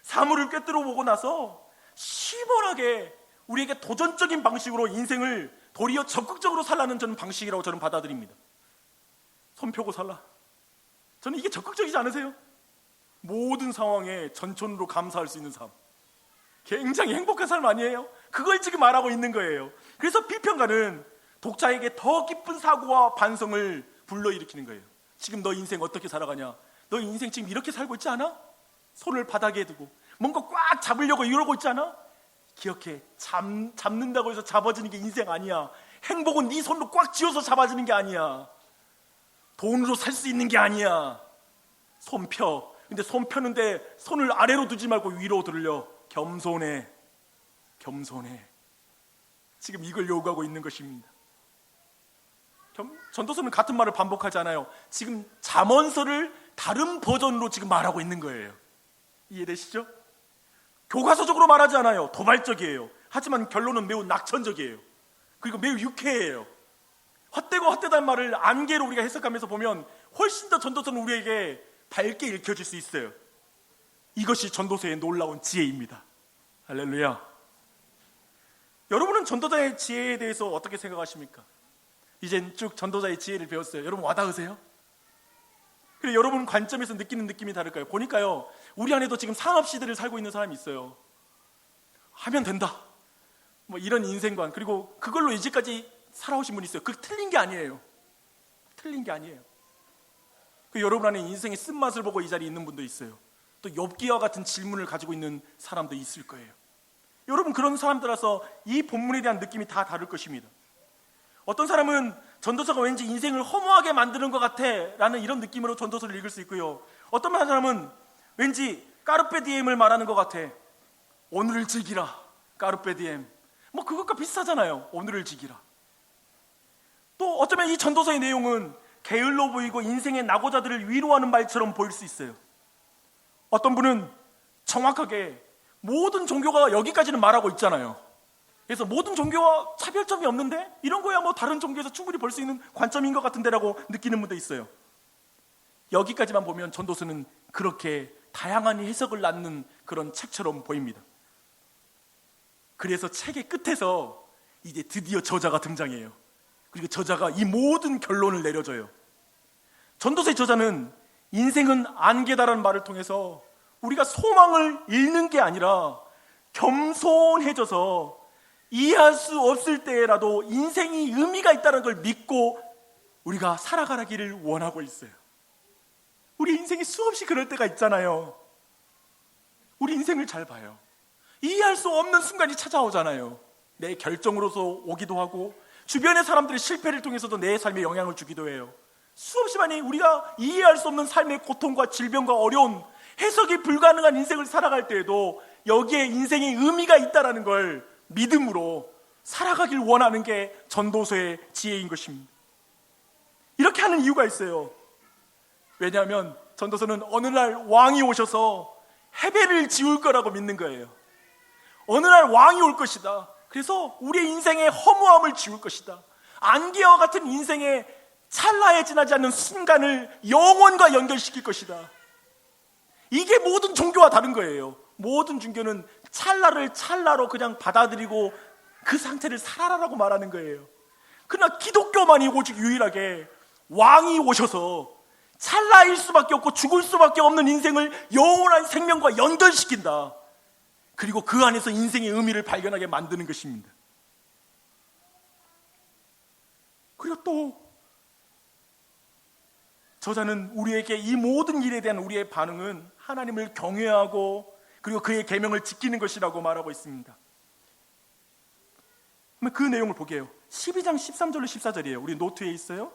사물을 꿰뚫어 보고 나서 시원하게 우리에게 도전적인 방식으로 인생을 도리어 적극적으로 살라는 저는 방식이라고 저는 받아들입니다. 손 펴고 살라. 저는 이게 적극적이지 않으세요? 모든 상황에 전천후로 감사할 수 있는 삶, 굉장히 행복한 삶 아니에요? 그걸 지금 말하고 있는 거예요. 그래서 비평가는 독자에게 더 깊은 사고와 반성을 불러일으키는 거예요. 지금 너 인생 어떻게 살아가냐? 너 인생 지금 이렇게 살고 있지 않아? 손을 바닥에 두고 뭔가 꽉 잡으려고 이러고 있지 않아? 기억해, 잡는다고 해서 잡아지는 게 인생 아니야. 행복은 네 손으로 꽉 쥐어서 잡아지는 게 아니야. 돈으로 살 수 있는 게 아니야. 손 펴. 근데 손 펴는데 손을 아래로 두지 말고 위로 들려. 겸손해. 겸손해. 지금 이걸 요구하고 있는 것입니다. 전도서는 같은 말을 반복하지 않아요. 지금 잠언서를 다른 버전으로 지금 말하고 있는 거예요. 이해되시죠? 교과서적으로 말하지 않아요. 도발적이에요. 하지만 결론은 매우 낙천적이에요. 그리고 매우 유쾌해요. 헛되고 헛되다는 말을 안개로 우리가 해석하면서 보면 훨씬 더 전도서는 우리에게 밝게 읽혀질 수 있어요. 이것이 전도서의 놀라운 지혜입니다. 할렐루야. 여러분은 전도자의 지혜에 대해서 어떻게 생각하십니까? 이젠 쭉 전도자의 지혜를 배웠어요. 여러분 와닿으세요? 그리고 여러분 관점에서 느끼는 느낌이 다를까요? 보니까요, 우리 안에도 지금 상업 시대를 살고 있는 사람이 있어요. 하면 된다, 뭐 이런 인생관, 그리고 그걸로 이제까지 살아오신 분이 있어요. 그게 틀린 게 아니에요. 틀린 게 아니에요. 그 여러분 안에 인생의 쓴맛을 보고 이 자리에 있는 분도 있어요. 또 욥기와 같은 질문을 가지고 있는 사람도 있을 거예요. 여러분 그런 사람들라서 이 본문에 대한 느낌이 다 다를 것입니다. 어떤 사람은 전도서가 왠지 인생을 허무하게 만드는 것 같아 라는 이런 느낌으로 전도서를 읽을 수 있고요, 어떤 사람은 왠지 까르페 디엠을 말하는 것 같아. 오늘을 즐기라, 까르페디엠, 뭐 그것과 비슷하잖아요. 오늘을 지키라. 또 어쩌면 이 전도서의 내용은 게을러 보이고 인생의 낙오자들을 위로하는 말처럼 보일 수 있어요. 어떤 분은 정확하게 모든 종교가 여기까지는 말하고 있잖아요. 그래서 모든 종교와 차별점이 없는데 이런 거야 뭐 다른 종교에서 충분히 볼 수 있는 관점인 것 같은데라고 느끼는 분도 있어요. 여기까지만 보면 전도서는 그렇게 다양한 해석을 낳는 그런 책처럼 보입니다. 그래서 책의 끝에서 이제 드디어 저자가 등장해요. 그리고 저자가 이 모든 결론을 내려줘요. 전도서의 저자는 인생은 안개다라는 말을 통해서 우리가 소망을 잃는 게 아니라 겸손해져서 이해할 수 없을 때라도 인생이 의미가 있다는 걸 믿고 우리가 살아가기를 원하고 있어요. 우리 인생이 수없이 그럴 때가 있잖아요. 우리 인생을 잘 봐요. 이해할 수 없는 순간이 찾아오잖아요. 내 결정으로서 오기도 하고 주변의 사람들의 실패를 통해서도 내 삶에 영향을 주기도 해요. 수없이 많이 우리가 이해할 수 없는 삶의 고통과 질병과 어려운 해석이 불가능한 인생을 살아갈 때에도 여기에 인생의 의미가 있다는 걸 믿음으로 살아가길 원하는 게 전도서의 지혜인 것입니다. 이렇게 하는 이유가 있어요. 왜냐하면 전도서는 어느 날 왕이 오셔서 해배를 지울 거라고 믿는 거예요. 어느 날 왕이 올 것이다. 그래서 우리의 인생의 허무함을 지울 것이다. 안개와 같은 인생의 찰나에 지나지 않는 순간을 영원과 연결시킬 것이다. 이게 모든 종교와 다른 거예요. 모든 종교는 찰나를 찰나로 그냥 받아들이고 그 상태를 살아라라고 말하는 거예요. 그러나 기독교만이 오직 유일하게 왕이 오셔서 찰나일 수밖에 없고 죽을 수밖에 없는 인생을 영원한 생명과 연결시킨다. 그리고 그 안에서 인생의 의미를 발견하게 만드는 것입니다. 그리고 또 저자는 우리에게 이 모든 일에 대한 우리의 반응은 하나님을 경외하고 그리고 그의 계명을 지키는 것이라고 말하고 있습니다. 그러면 그 내용을 보게요. 12장 13절로 14절이에요. 우리 노트에 있어요.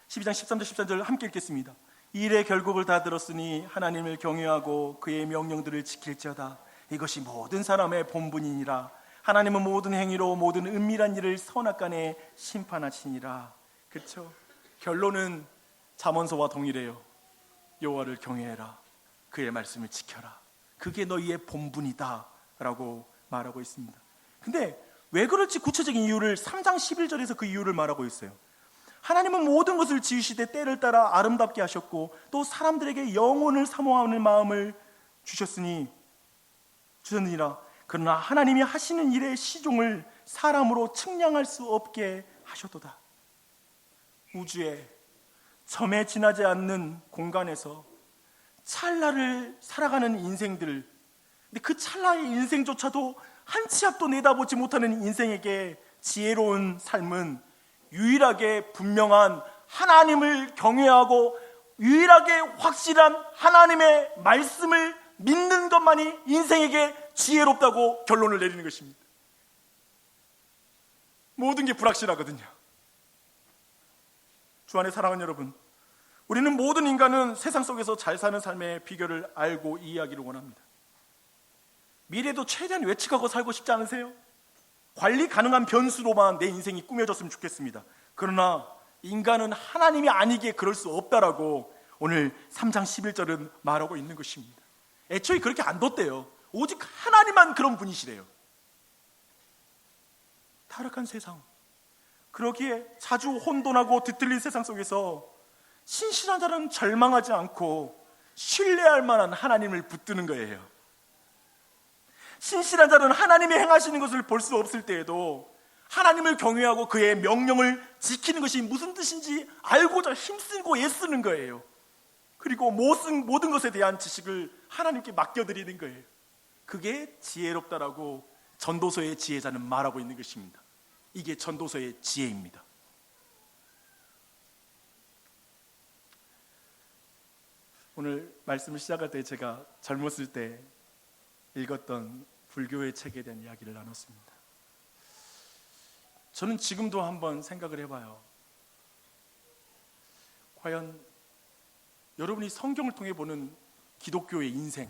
12장 13절 14절 함께 읽겠습니다. 이 일의 결국을 다 들었으니 하나님을 경외하고 그의 명령들을 지킬지어다. 이것이 모든 사람의 본분이니라. 하나님은 모든 행위로 모든 은밀한 일을 선악간에 심판하시니라. 그렇죠? 결론은 잠언서와 동일해요. 여호와를 경외해라. 그의 말씀을 지켜라. 그게 너희의 본분이다 라고 말하고 있습니다. 근데 왜 그럴지 구체적인 이유를 3장 11절에서 그 이유를 말하고 있어요. 하나님은 모든 것을 지으시되 때를 따라 아름답게 하셨고 또 사람들에게 영혼을 사모하는 마음을 주셨느니라. 그러나 하나님이 하시는 일의 시종을 사람으로 측량할 수 없게 하셨도다. 우주에 점에 지나지 않는 공간에서 찰나를 살아가는 인생들, 근데 그 찰나의 인생조차도 한 치 앞도 내다보지 못하는 인생에게 지혜로운 삶은 유일하게 분명한 하나님을 경외하고 유일하게 확실한 하나님의 말씀을 믿는 것만이 인생에게 지혜롭다고 결론을 내리는 것입니다. 모든 게 불확실하거든요. 주 안에 사랑하는 여러분, 우리는 모든 인간은 세상 속에서 잘 사는 삶의 비결을 알고 이해하기를 원합니다. 미래도 최대한 예측하고 살고 싶지 않으세요? 관리 가능한 변수로만 내 인생이 꾸며졌으면 좋겠습니다. 그러나 인간은 하나님이 아니기에 그럴 수 없다라고 오늘 3장 11절은 말하고 있는 것입니다. 애초에 그렇게 안 뒀대요. 오직 하나님만 그런 분이시래요. 타락한 세상, 그러기에 자주 혼돈하고 뒤틀린 세상 속에서 신실한 자는 절망하지 않고 신뢰할 만한 하나님을 붙드는 거예요. 신실한 자는 하나님이 행하시는 것을 볼 수 없을 때에도 하나님을 경외하고 그의 명령을 지키는 것이 무슨 뜻인지 알고자 힘쓰고 애쓰는 거예요. 그리고 모든 것에 대한 지식을 하나님께 맡겨드리는 거예요. 그게 지혜롭다라고 전도서의 지혜자는 말하고 있는 것입니다. 이게 전도서의 지혜입니다. 오늘 말씀을 시작할 때 제가 젊었을 때 읽었던 불교의 책에 대한 이야기를 나눴습니다. 저는 지금도 한번 생각을 해봐요. 과연 여러분이 성경을 통해 보는 기독교의 인생,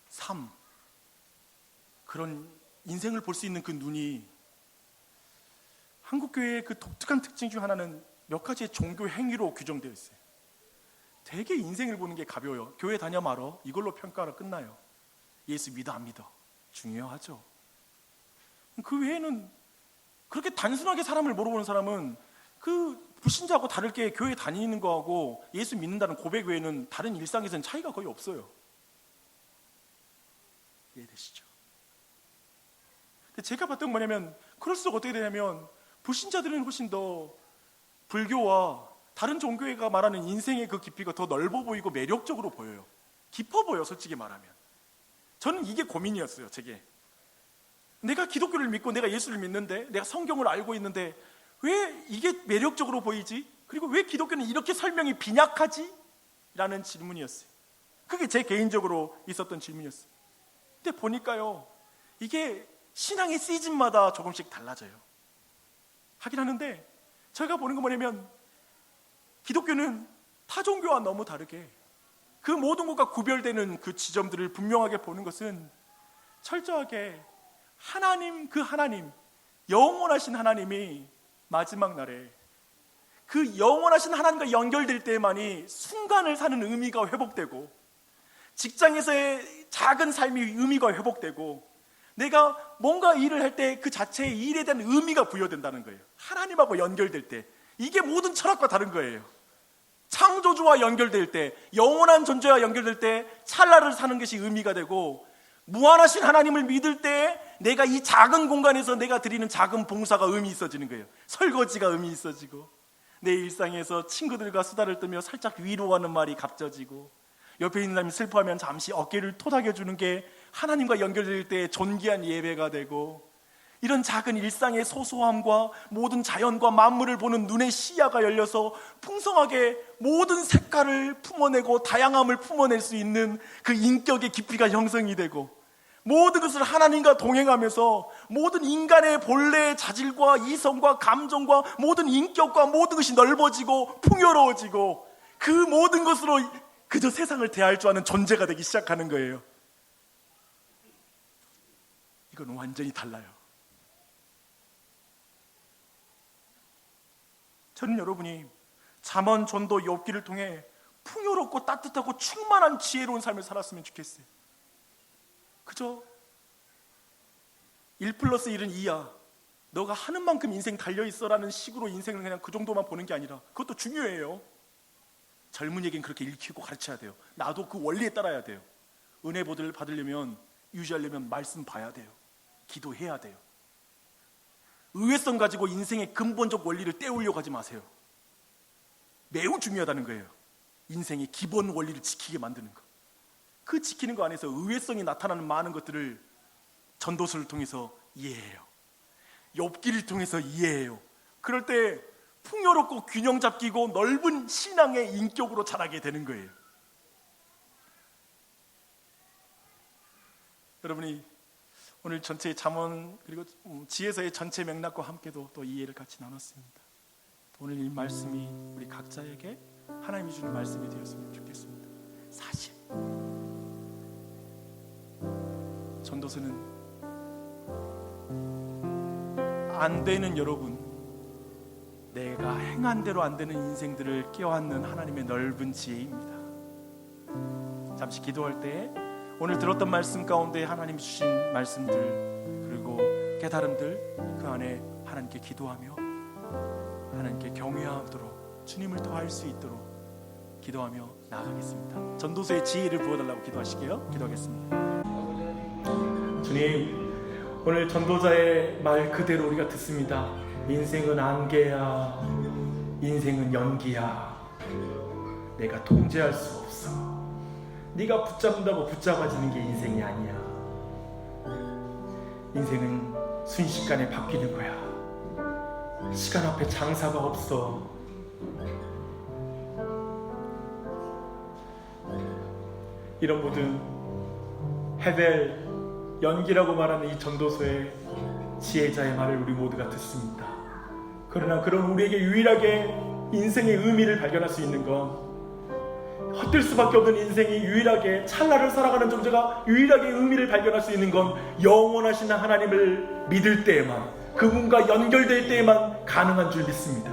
삶, 그런 인생을 볼 수 있는 그 눈이, 한국교회의 그 독특한 특징 중 하나는 몇 가지의 종교 행위로 규정되어 있어요. 되게 인생을 보는 게 가벼워요. 교회 다녀 말어, 이걸로 평가가 끝나요. 예수 믿어 안 믿어 중요하죠. 그 외에는 그렇게 단순하게 사람을 물어보는 사람은 그 불신자하고 다를 게 교회 다니는 거하고 예수 믿는다는 고백 외에는 다른 일상에서는 차이가 거의 없어요. 이해되시죠? 근데 제가 봤던 건 뭐냐면, 그럴수록 어떻게 되냐면 불신자들은 훨씬 더 불교와 다른 종교가 말하는 인생의 그 깊이가 더 넓어 보이고 매력적으로 보여요. 깊어 보여, 솔직히 말하면. 저는 이게 고민이었어요, 제게. 내가 기독교를 믿고 내가 예수를 믿는데, 내가 성경을 알고 있는데 왜 이게 매력적으로 보이지? 그리고 왜 기독교는 이렇게 설명이 빈약하지? 라는 질문이었어요. 그게 제 개인적으로 있었던 질문이었어요. 근데 보니까요, 이게 신앙의 시즌마다 조금씩 달라져요. 하긴 하는데, 제가 보는 건 뭐냐면, 기독교는 타 종교와 너무 다르게 그 모든 것과 구별되는 그 지점들을 분명하게 보는 것은 철저하게 하나님, 그 하나님, 영원하신 하나님이 마지막 날에 그 영원하신 하나님과 연결될 때만이 순간을 사는 의미가 회복되고, 직장에서의 작은 삶이 의미가 회복되고, 내가 뭔가 일을 할 때 그 자체의 일에 대한 의미가 부여된다는 거예요. 하나님하고 연결될 때. 이게 모든 철학과 다른 거예요. 창조주와 연결될 때, 영원한 존재와 연결될 때 찰나를 사는 것이 의미가 되고, 무한하신 하나님을 믿을 때 내가 이 작은 공간에서 내가 드리는 작은 봉사가 의미 있어지는 거예요. 설거지가 의미 있어지고, 내 일상에서 친구들과 수다를 떨며 살짝 위로하는 말이 값져지고, 옆에 있는 사람이 슬퍼하면 잠시 어깨를 토닥여주는 게 하나님과 연결될 때 존귀한 예배가 되고, 이런 작은 일상의 소소함과 모든 자연과 만물을 보는 눈의 시야가 열려서 풍성하게 모든 색깔을 품어내고 다양함을 품어낼 수 있는 그 인격의 깊이가 형성이 되고, 모든 것을 하나님과 동행하면서 모든 인간의 본래의 자질과 이성과 감정과 모든 인격과 모든 것이 넓어지고 풍요로워지고, 그 모든 것으로 그저 세상을 대할 줄 아는 존재가 되기 시작하는 거예요. 이건 완전히 달라요. 저는 여러분이 잠언, 전도, 욥기를 통해 풍요롭고 따뜻하고 충만한 지혜로운 삶을 살았으면 좋겠어요. 그저 1+1은 2야, 너가 하는 만큼 인생 달려있어라는 식으로 인생을 그냥 그 정도만 보는 게 아니라, 그것도 중요해요. 젊은이에겐 그렇게 읽히고 가르쳐야 돼요. 나도 그 원리에 따라야 돼요. 은혜 받으려면, 유지하려면 말씀 봐야 돼요. 기도해야 돼요. 의외성 가지고 인생의 근본적 원리를 떼우려고 하지 마세요. 매우 중요하다는 거예요. 인생의 기본 원리를 지키게 만드는 것. 그 지키는 거 안에서 의외성이 나타나는 많은 것들을 전도서를 통해서 이해해요. 욥기를 통해서 이해해요. 그럴 때 풍요롭고 균형 잡히고 넓은 신앙의 인격으로 자라게 되는 거예요. 여러분이 오늘 전체 잠언 그리고 지혜서의 전체 맥락과 함께도 또 이해를 같이 나눴습니다. 오늘 이 말씀이 우리 각자에게 하나님이 주는 말씀이 되었으면 좋겠습니다. 사실 전도서는 안 되는 여러분, 내가 행한 대로 안 되는 인생들을 껴안는 하나님의 넓은 지혜입니다. 잠시 기도할 때 오늘 들었던 말씀 가운데 하나님이 주신 말씀들 그리고 깨달음들, 그 안에 하나님께 기도하며 하나님께 경외하도록, 주님을 더할 수 있도록 기도하며 나아가겠습니다. 전도서의 지혜를 부어달라고 기도하시게요. 기도하겠습니다. 주님, 오늘 전도자의 말 그대로 우리가 듣습니다. 인생은 안개야, 인생은 연기야, 내가 통제할 수 없어. 네가 붙잡는다고 붙잡아지는 게 인생이 아니야. 인생은 순식간에 바뀌는 거야. 시간 앞에 장사가 없어. 이런 모든 헤벨, 연기라고 말하는 이 전도서의 지혜자의 말을 우리 모두가 듣습니다. 그러나 그런 우리에게 유일하게 인생의 의미를 발견할 수 있는 건 헛될 수밖에 없는 인생이 유일하게 찰나를 살아가는 존재가 유일하게 의미를 발견할 수 있는 건 영원하신 하나님을 믿을 때에만, 그분과 연결될 때에만 가능한 줄 믿습니다.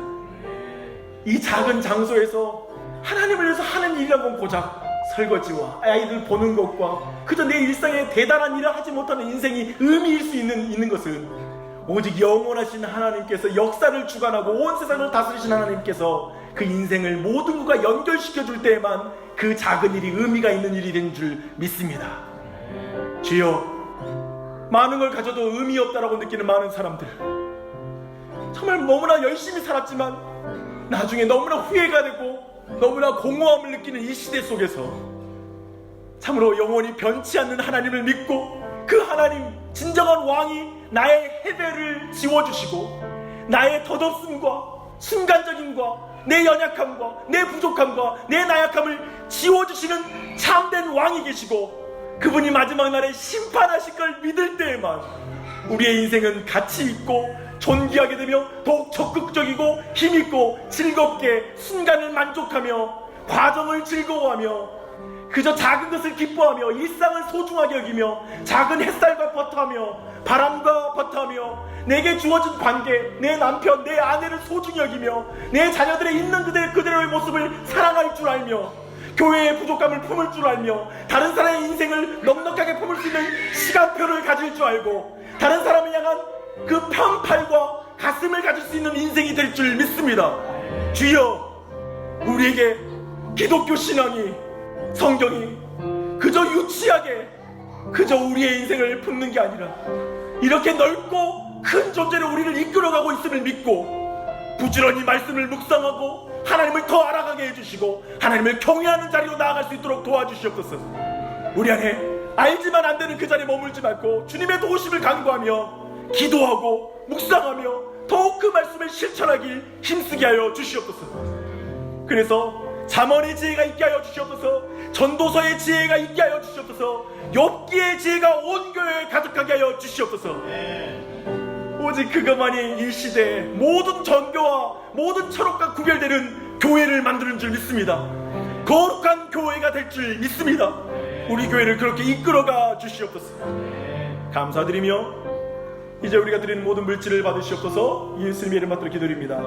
이 작은 장소에서 하나님을 위해서 하는 일이라고는 고작 설거지와 아이들 보는 것과 그저 내 일상에 대단한 일을 하지 못하는 인생이 의미일 수 있는 것은 오직 영원하신 하나님께서 역사를 주관하고 온 세상을 다스리신 하나님께서 그 인생을 모든 것과 연결시켜줄 때에만 그 작은 일이 의미가 있는 일이 된 줄 믿습니다. 주여, 많은 걸 가져도 의미 없다라고 느끼는 많은 사람들, 정말 너무나 열심히 살았지만 나중에 너무나 후회가 되고 너무나 공허함을 느끼는 이 시대 속에서 참으로 영원히 변치 않는 하나님을 믿고 그 하나님 진정한 왕이 나의 해배를 지워주시고 나의 덧없음과 순간적인과 내 연약함과 내 부족함과 내 나약함을 지워주시는 참된 왕이 계시고 그분이 마지막 날에 심판하실 걸 믿을 때에만 우리의 인생은 가치 있고 존귀하게 되며 더욱 적극적이고 힘있고 즐겁게 순간을 만족하며 과정을 즐거워하며 그저 작은 것을 기뻐하며 일상을 소중하게 여기며 작은 햇살과 버터하며 바람과 버터하며 내게 주어진 관계, 내 남편, 내 아내를 소중히 여기며 내 자녀들의 있는 그대로의 모습을 사랑할 줄 알며 교회의 부족함을 품을 줄 알며 다른 사람의 인생을 넉넉하게 품을 수 있는 시간표를 가질 줄 알고 다른 사람을 향한 그 편팔과 가슴을 가질 수 있는 인생이 될 줄 믿습니다. 주여, 우리에게 기독교 신앙이, 성경이 그저 유치하게 그저 우리의 인생을 품는 게 아니라 이렇게 넓고 큰 존재로 우리를 이끌어가고 있음을 믿고 부지런히 말씀을 묵상하고 하나님을 더 알아가게 해주시고 하나님을 경외하는 자리로 나아갈 수 있도록 도와주시옵소서. 우리 안에 알지만 안 되는 그 자리에 머물지 말고 주님의 도우심을 간구하며 기도하고 묵상하며 더욱 그 말씀을 실천하길 힘쓰게 하여 주시옵소서. 그래서 잠언의 지혜가 있게 하여 주시옵소서, 전도서의 지혜가 있게 하여 주시옵소서, 욥기의 지혜가 온 교회에 가득하게 하여 주시옵소서. 오직 그것만이 이 시대에 모든 전교와 모든 철학과 구별되는 교회를 만드는 줄 믿습니다. 거룩한 교회가 될 줄 믿습니다. 우리 교회를 그렇게 이끌어가 주시옵소서. 감사드리며 이제 우리가 드리는 모든 물질을 받으시옵소서. 예수님의 이름 받들어 기도드립니다.